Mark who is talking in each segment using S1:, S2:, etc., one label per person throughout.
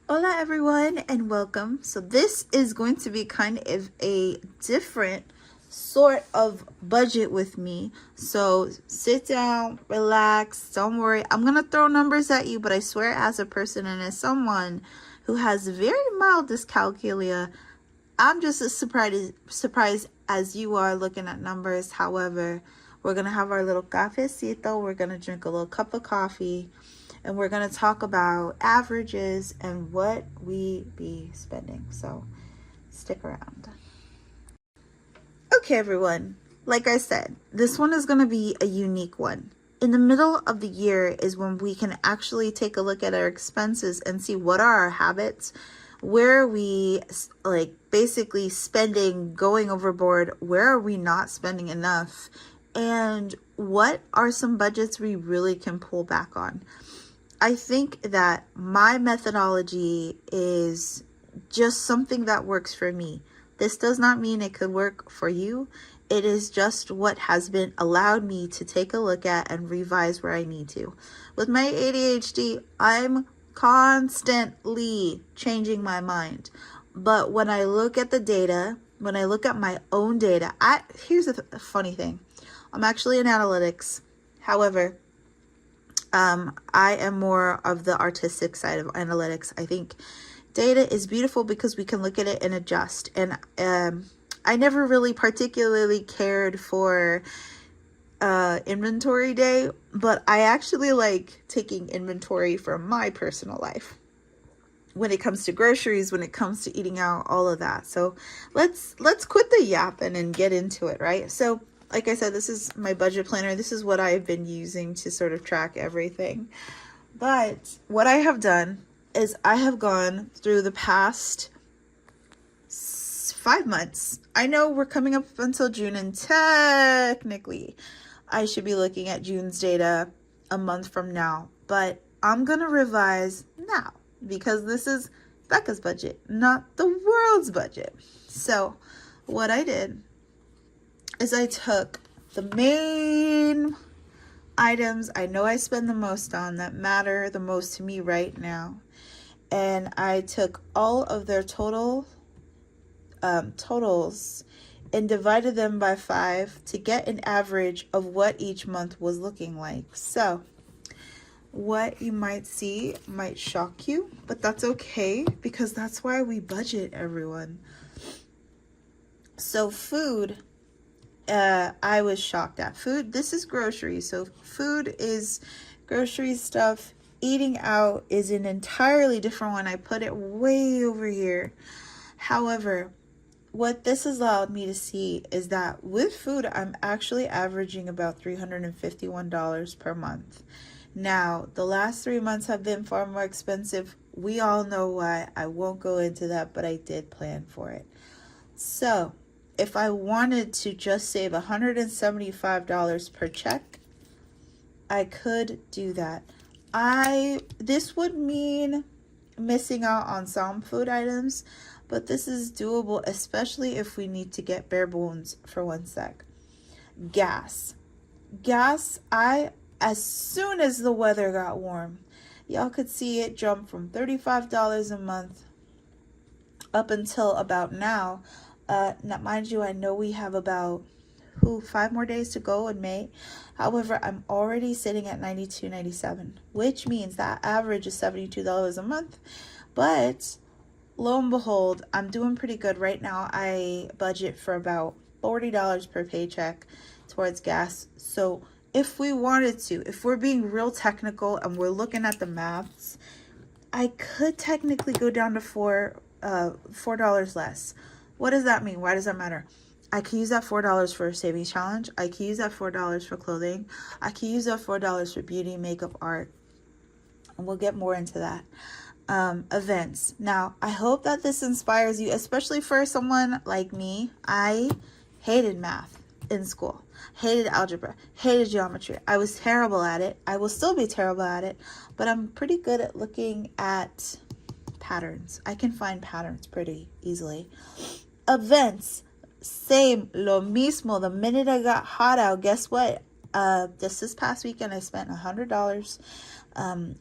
S1: Hola everyone and welcome. So this is going to be kind of a different sort of budget with me. So sit down, relax, don't worry. I'm going to throw numbers at you, but I swear as a person and as someone who has very mild dyscalculia, I'm just as surprised as you are looking at numbers. However, we're going to have our little cafecito. We're going to drink a little cup of coffee. And we're going to talk about averages and what we be spending. So stick around. Okay, everyone. Like I said, this one is going to be a unique one. In the middle of the year is when we can actually take a look at our expenses and see what are our habits, where are we like basically spending, going overboard, where are we not spending enough, and what are some budgets we really can pull back on. I think that my methodology is just something that works for me. This does not mean it could work for you. It is just what has been allowed me to take a look at and revise where I need to. With my ADHD, I'm constantly changing my mind. But when I look at the data, when I look at my own data, here's a funny thing. I'm actually in analytics. However, I am more of the artistic side of analytics. I think data is beautiful because we can look at it and adjust. And I never really particularly cared for inventory day, but I actually like taking inventory for my personal life when it comes to groceries, when it comes to eating out, all of that. So let's quit the yapping and get into it, right? So like I said, this is my budget planner. This is what I've been using to sort of track everything. But what I have done is I have gone through the past 5 months. I know we're coming up until June, and technically I should be looking at June's data a month from now. But I'm going to revise now because this is Becca's budget, not the world's budget. So what I did is I took the main items I know I spend the most on, that matter the most to me right now, and I took all of their totals and divided them by 5 to get an average of what each month was looking like. So what you might see might shock you, but that's okay because that's why we budget, everyone. So food, I was shocked at. Food, this is groceries. So food is grocery stuff. Eating out is an entirely different one. I put it way over here. However, what this has allowed me to see is that with food, I'm actually averaging about $351 per month. Now, the last 3 months have been far more expensive. We all know why. I won't go into that, but I did plan for it. So if I wanted to just save $175 per check, I could do that. This would mean missing out on some food items, but this is doable, especially if we need to get bare bones for 1 sec. Gas, as soon as the weather got warm, y'all could see it jump from $35 a month up until about now. Now, mind you, I know we have about 5 more days to go in May. However, I'm already sitting at $92.97, which means that average is $72 a month. But lo and behold, I'm doing pretty good right now. I budget for about $40 per paycheck towards gas. So if we wanted to, if we're being real technical and we're looking at the maths, I could technically go down to $4 less. What does that mean? Why does that matter? I can use that $4 for a savings challenge. I can use that $4 for clothing. I can use that $4 for beauty, makeup, art. And we'll get more into that. Events. Now, I hope that this inspires you, especially for someone like me. I hated math in school. Hated algebra. Hated geometry. I was terrible at it. I will still be terrible at it. But I'm pretty good at looking at patterns. I can find patterns pretty easily. Events, same, lo mismo. The minute I got hot out, guess what? This past weekend, I spent $100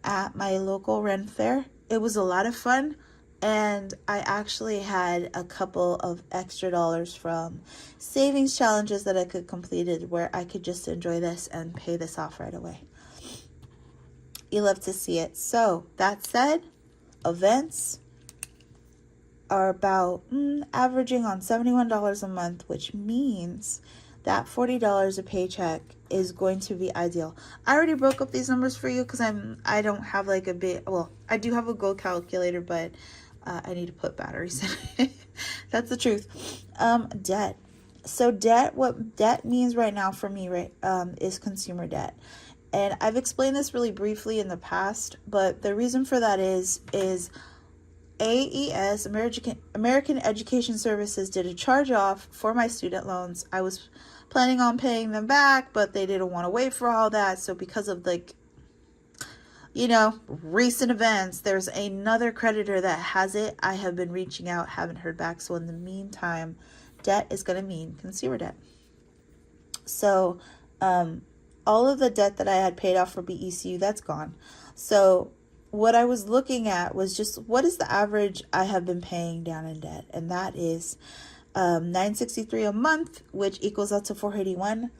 S1: at my local Ren fair. it was a lot of fun. And I actually had a couple of extra dollars from savings challenges that I could completed where I could just enjoy this and pay this off right away. You love to see it. So that said, events are about averaging on $71 a month, which means that $40 a paycheck is going to be ideal. I already broke up these numbers for you because I don't have like a big, well, I do have a Go calculator, but I need to put batteries in it. That's the truth. Debt. So debt, what debt means right now for me, right, is consumer debt. And I've explained this really briefly in the past, but the reason for that is AES, American Education Services, did a charge off for my student loans. I was planning on paying them back, but they didn't want to wait for all that. So because of like, recent events, there's another creditor that has it. I have been reaching out, haven't heard back. So in the meantime, debt is going to mean consumer debt. So all of the debt that I had paid off for BECU, that's gone. So what I was looking at was just what is the average I have been paying down in debt, and that is $963 a month, which equals out to $481.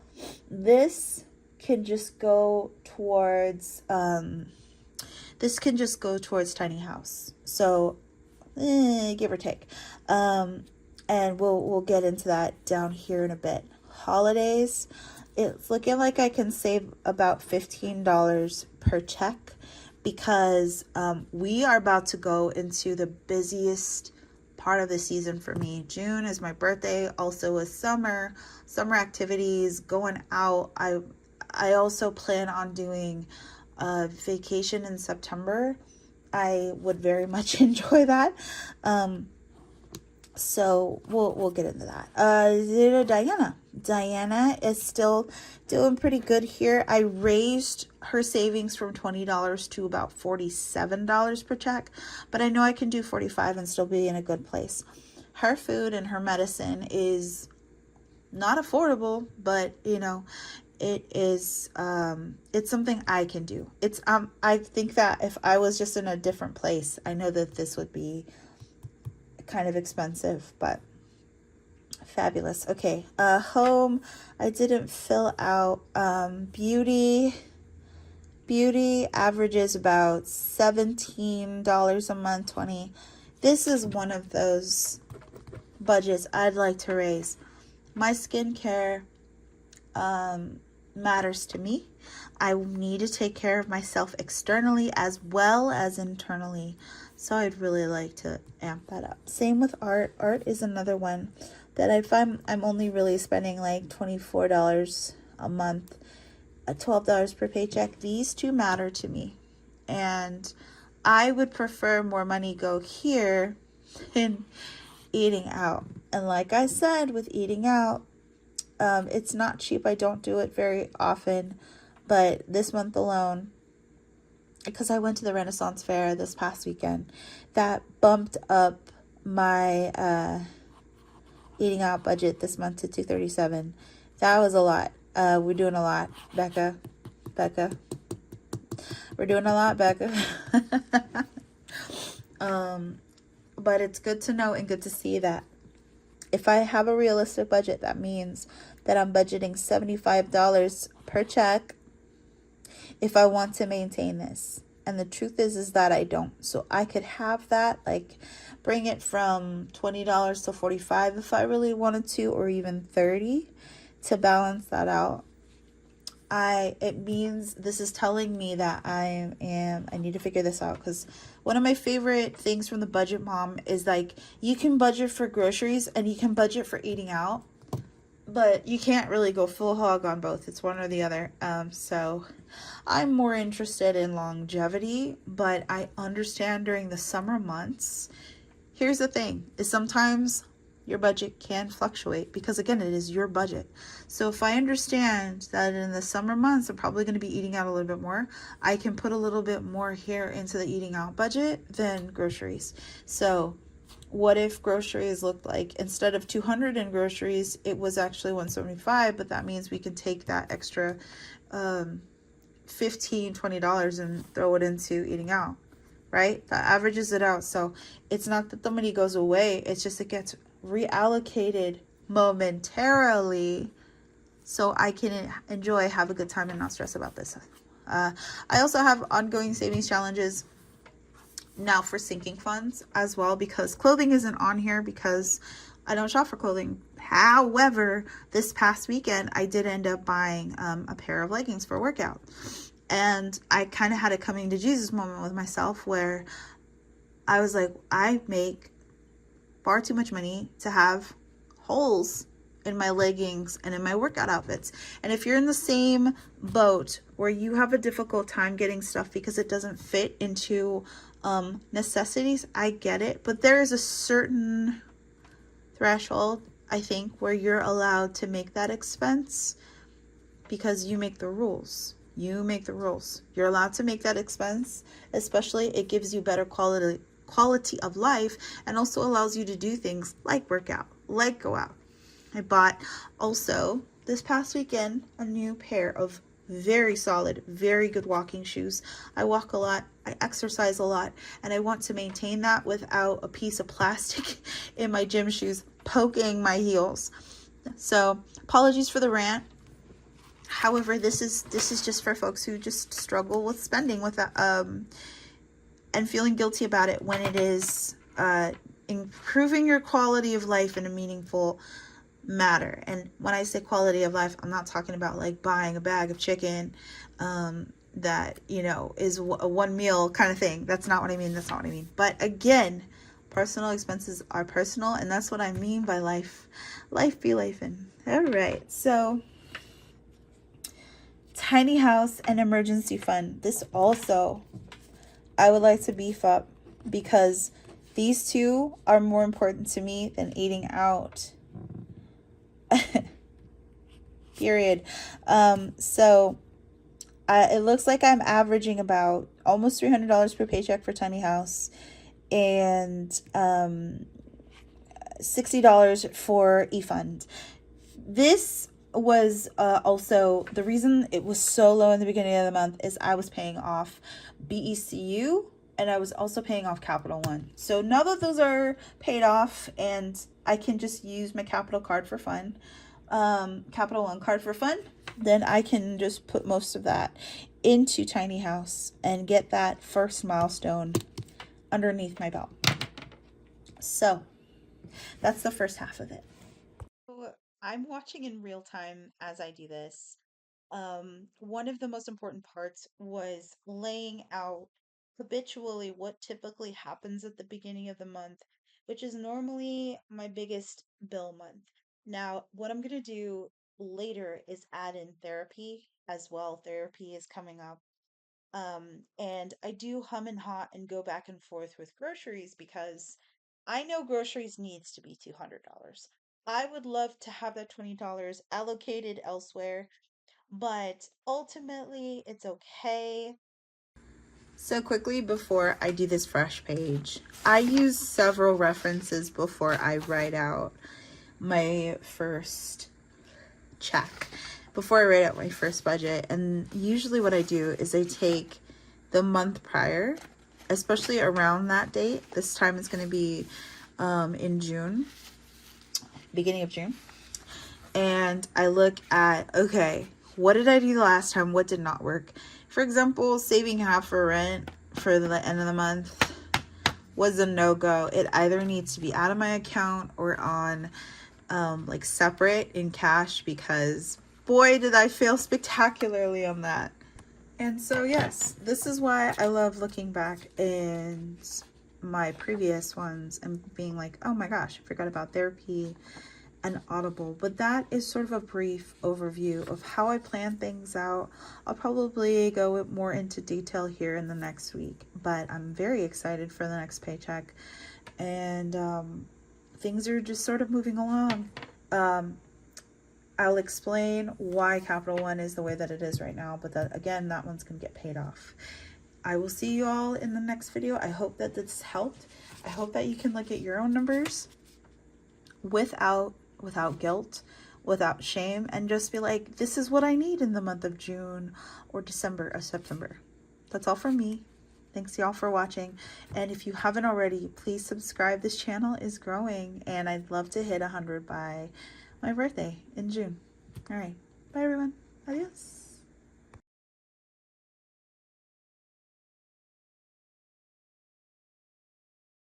S1: This can just go towards tiny house. So give or take, and we'll get into that down here in a bit. Holidays, it's looking like I can save about $15 per check, because we are about to go into the busiest part of the season for me. June is my birthday, also is summer activities, going out. I also plan on doing a vacation in September. I would very much enjoy that. So we'll get into that. Diana is still doing pretty good here. I raised her savings from $20 to about $47 per check, but I know I can do $45 and still be in a good place. Her food and her medicine is not affordable, but it is it's something I can do. It's I think that if I was just in a different place, I know that this would be kind of expensive, but fabulous. Okay, home, I didn't fill out. Beauty averages about $17 a month, $20. This is one of those budgets I'd like to raise. My skincare matters to me. I need to take care of myself externally as well as internally. So I'd really like to amp that up. Same with art. Art is another one that I find I'm only really spending like $24 a month, $12 per paycheck. These two matter to me. And I would prefer more money go here than eating out. And like I said, with eating out, it's not cheap. I don't do it very often. But this month alone, because I went to the Renaissance Fair this past weekend, that bumped up my eating out budget this month to $237. That was a lot. We're doing a lot, Becca. We're doing a lot, Becca. But it's good to know and good to see that if I have a realistic budget, that means that I'm budgeting $75 per check if I want to maintain this. And the truth is that I don't. So I could have that, like bring it from $20 to $45 if I really wanted to, or even $30 to balance that out. It means this is telling me that I need to figure this out, because one of my favorite things from the Budget Mom is like, you can budget for groceries and you can budget for eating out, but you can't really go full hog on both. It's one or the other. So I'm more interested in longevity, but I understand during the summer months, here's the thing, is sometimes your budget can fluctuate, because again, it is your budget. So if I understand that in the summer months, I'm probably going to be eating out a little bit more, I can put a little bit more here into the eating out budget than groceries. So what if groceries looked like, instead of $200 in groceries, it was actually $175, but that means we can take that extra $15, $20 and throw it into eating out. right? That averages it out. So it's not that the money goes away, it's just it gets reallocated momentarily so I can enjoy, have a good time, and not stress about this. I also have ongoing savings challenges now for sinking funds as well, because clothing isn't on here because I don't shop for clothing. However, this past weekend I did end up buying a pair of leggings for a workout, and I kind of had a coming to Jesus moment with myself where I was like, I make far too much money to have holes in my leggings and in my workout outfits. And if you're in the same boat where you have a difficult time getting stuff because it doesn't fit into necessities, I get it. But there is a certain threshold, I think, where you're allowed to make that expense because you make the rules. You make the rules. You're allowed to make that expense, especially it gives you better quality of life, and also allows you to do things like work out, like go out. I bought also this past weekend a new pair of very solid, very good walking shoes. I walk a lot, I exercise a lot, and I want to maintain that without a piece of plastic in my gym shoes poking my heels. So apologies for the rant. However, this is just for folks who just struggle with spending with and feeling guilty about it when it is improving your quality of life in a meaningful matter. And when I say quality of life, I'm not talking about like buying a bag of chicken that, you know, is a one meal kind of thing. That's not what I mean. That's not what I mean. But again, personal expenses are personal, and that's what I mean by life be lifing. All right, so tiny house and emergency fund. This also I would like to beef up because these two are more important to me than eating out. Period. So it looks like I'm averaging about almost $300 per paycheck for tiny house, and $60 for e-fund. This was also the reason it was so low in the beginning of the month is I was paying off BECU, and I was also paying off Capital One. So now that those are paid off and I can just use my Capital card for fun, Capital One card for fun, then I can just put most of that into tiny house and get that first milestone underneath my belt. So that's the first half of it. So I'm watching in real time as I do this. One of the most important parts was laying out habitually what typically happens at the beginning of the month, which is normally my biggest bill month. Now, what I'm going to do later is add in therapy as well. Therapy is coming up. And I do hum and haw and go back and forth with groceries because I know groceries needs to be $200. I would love to have that $20 allocated elsewhere, but ultimately it's okay. So quickly before I do this fresh page, I use several references before I write out my first check, before I write out my first budget. And usually what I do is I take the month prior, especially around that date. This time it's going to be in June, beginning of June. And I look at, okay, what did I do the last time? What did not work? For example, saving half for rent for the end of the month was a no-go. It either needs to be out of my account or on like separate in cash, because boy, did I fail spectacularly on that. And so yes, this is why I love looking back in my previous ones and being like, oh my gosh, I forgot about therapy and Audible. But that is sort of a brief overview of how I plan things out. I'll probably go more into detail here in the next week, but I'm very excited for the next paycheck, and things are just sort of moving along. I'll explain why Capital One is the way that it is right now, but that again, that one's gonna get paid off. I will see you all in the next video. I hope that this helped. I hope that you can look at your own numbers without guilt, without shame, and just be like, this is what I need in the month of June or December or September. That's all from me. Thanks y'all for watching. And if you haven't already, please subscribe. This channel is growing and I'd love to hit 100 by my birthday in June. All right. Bye everyone. Adios.